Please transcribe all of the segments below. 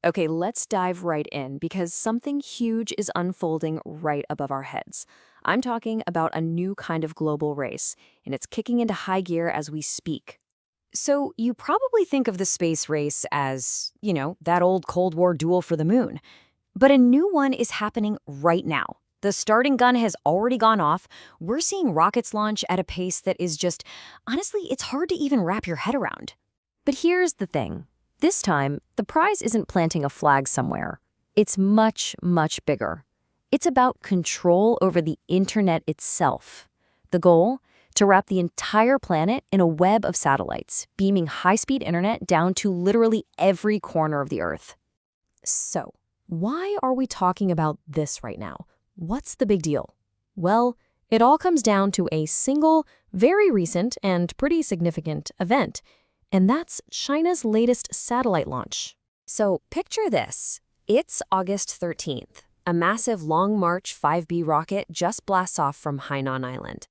Okay, let's dive right in because something huge is unfolding right above our heads. I'm talking about a new kind of global race, and it's kicking into high gear as we speak. So, you probably think of the space race as, that old Cold War duel for the moon. But a new one is happening right now. The starting gun has already gone off. We're seeing rockets launch at a pace that is just, honestly, it's hard to even wrap your head around. But here's the thing. This time, the prize isn't planting a flag somewhere. It's much, much bigger. It's about control over the internet itself. The goal? To wrap the entire planet in a web of satellites, beaming high-speed internet down to literally every corner of the Earth. So, why are we talking about this right now? What's the big deal? Well, it all comes down to a single, very recent, and pretty significant event. And that's China's latest satellite launch. So picture this. It's August 13th. A massive Long March 5B rocket just blasts off from Hainan Island.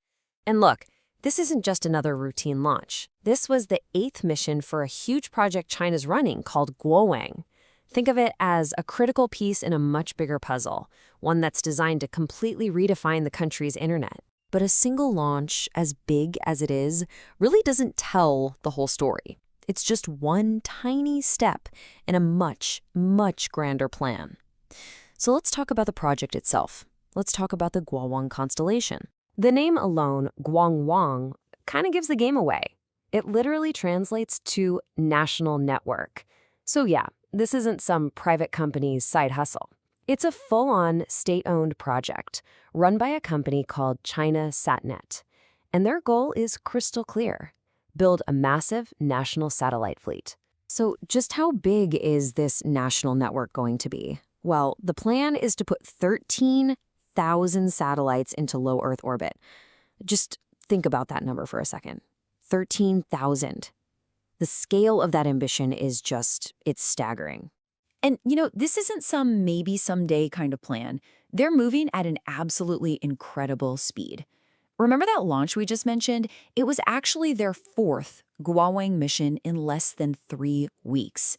And look, this isn't just another routine launch. This was the 8th mission for a huge project China's running called Guowang. Think of it as a critical piece in a much bigger puzzle, one that's designed to completely redefine the country's internet. But a single launch, as big as it is, really doesn't tell the whole story. It's just one tiny step in a much, much grander plan. So let's talk about the project itself. Let's talk about the Guowang constellation. The name alone, Guowang, kind of gives the game away. It literally translates to national network. So yeah, this isn't some private company's side hustle. It's a full-on state-owned project run by a company called China Satnet. And their goal is crystal clear: build a massive national satellite fleet. So just how big is this national network going to be? Well, the plan is to put 13,000 satellites into low Earth orbit. Just think about that number for a second. 13,000. The scale of that ambition is it's staggering. And, this isn't some maybe someday kind of plan. They're moving at an absolutely incredible speed. Remember that launch we just mentioned? It was actually their 4th Guowang mission in less than 3 weeks.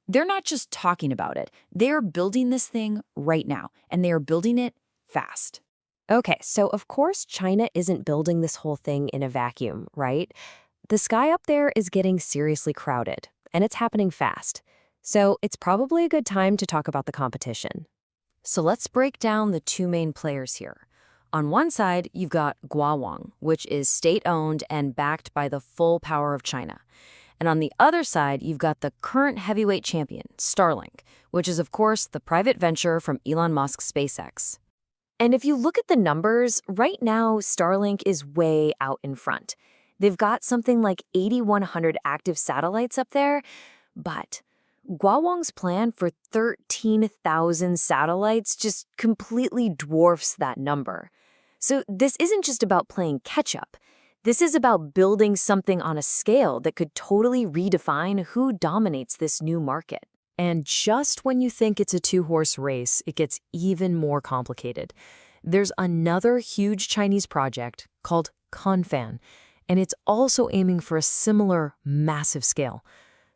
They're not just talking about it. They are building this thing right now, and they are building it fast. Okay, so of course China isn't building this whole thing in a vacuum, right? The sky up there is getting seriously crowded, and it's happening fast. So it's probably a good time to talk about the competition. So let's break down the two main players here. On one side, you've got Guowang, which is state-owned and backed by the full power of China. And on the other side, you've got the current heavyweight champion, Starlink, which is, of course, the private venture from Elon Musk's SpaceX. And if you look at the numbers, right now, Starlink is way out in front. They've got something like 8,100 active satellites up there, but Guowang's plan for 13,000 satellites just completely dwarfs that number. So this isn't just about playing catch-up. This is about building something on a scale that could totally redefine who dominates this new market. And just when you think it's a two-horse race, it gets even more complicated. There's another huge Chinese project called Qianfan, and it's also aiming for a similar massive scale.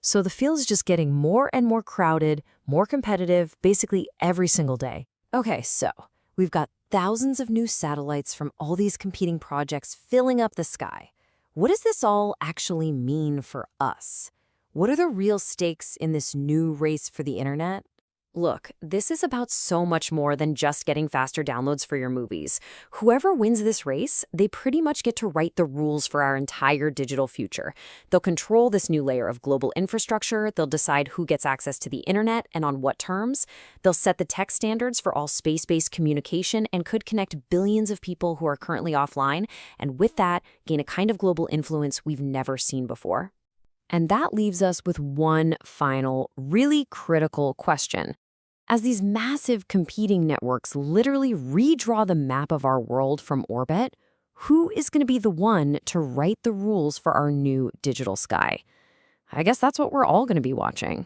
So the field is just getting more and more crowded, more competitive, basically every single day. Okay, so we've got thousands of new satellites from all these competing projects filling up the sky. What does this all actually mean for us? What are the real stakes in this new race for the internet? Look, this is about so much more than just getting faster downloads for your movies. Whoever wins this race, they pretty much get to write the rules for our entire digital future. They'll control this new layer of global infrastructure, they'll decide who gets access to the internet and on what terms, they'll set the tech standards for all space-based communication and could connect billions of people who are currently offline, and with that, gain a kind of global influence we've never seen before. And that leaves us with one final, really critical question. As these massive competing networks literally redraw the map of our world from orbit, who is going to be the one to write the rules for our new digital sky? I guess that's what we're all going to be watching.